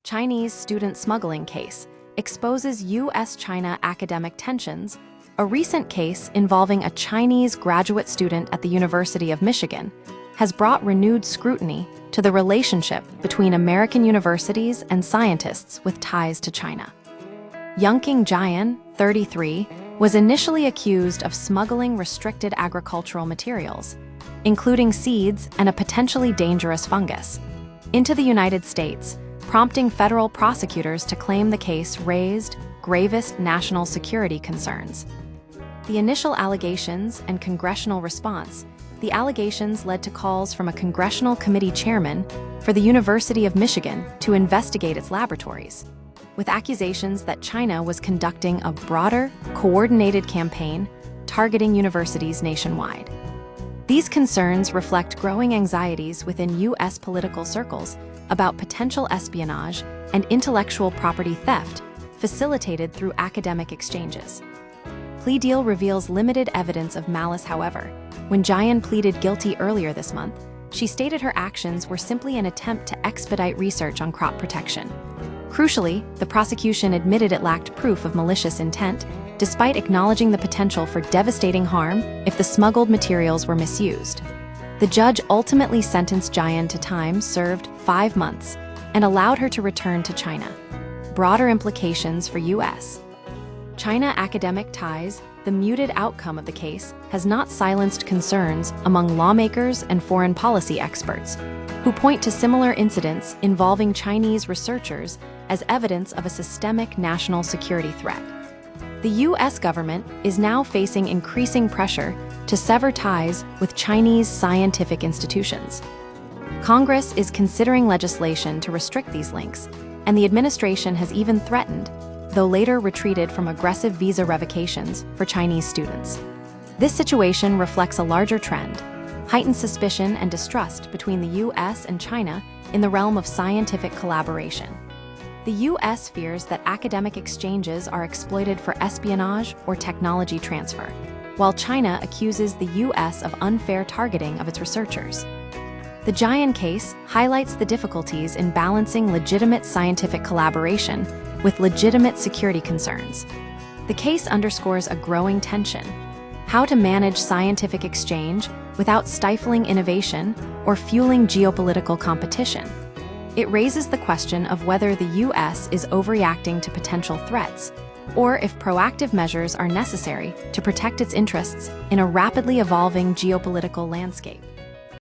Chinese student smuggling case exposes U.S.-China academic tensions. A recent case involving a Chinese graduate student at the University of Michigan has brought renewed scrutiny to the relationship between American universities and scientists with ties to China. Yunqing Jian, 33, was initially accused of smuggling restricted agricultural materials, including seeds and a potentially dangerous fungus, into the United States, prompting federal prosecutors to claim the case raised gravest national security concerns. The initial allegations and congressional response. The allegations led to calls from a congressional committee chairman for the University of Michigan to investigate its laboratories, with accusations that China was conducting a broader, coordinated campaign targeting universities nationwide. These concerns reflect growing anxieties within U.S. political circles about potential espionage and intellectual property theft facilitated through academic exchanges. Plea deal reveals limited evidence of malice, however. When Jian pleaded guilty earlier this month, she stated her actions were simply an attempt to expedite research on crop protection. Crucially, the prosecution admitted it lacked proof of malicious intent, despite acknowledging the potential for devastating harm if the smuggled materials were misused. The judge ultimately sentenced Jian to time served 5 months and allowed her to return to China. Broader implications for U.S. China academic ties. The muted outcome of the case has not silenced concerns among lawmakers and foreign policy experts, who point to similar incidents involving Chinese researchers as evidence of a systemic national security threat. The U.S. government is now facing increasing pressure to sever ties with Chinese scientific institutions. Congress is considering legislation to restrict these links, and the administration has even threatened, though later retreated from aggressive visa revocations for Chinese students. This situation reflects a larger trend: heightened suspicion and distrust between the U.S. and China in the realm of scientific collaboration. The U.S. fears that academic exchanges are exploited for espionage or technology transfer, while China accuses the U.S. of unfair targeting of its researchers. The Jian case highlights the difficulties in balancing legitimate scientific collaboration with legitimate security concerns. The case underscores a growing tension: how to manage scientific exchange without stifling innovation or fueling geopolitical competition. It raises the question of whether the U.S. is overreacting to potential threats, or if proactive measures are necessary to protect its interests in a rapidly evolving geopolitical landscape.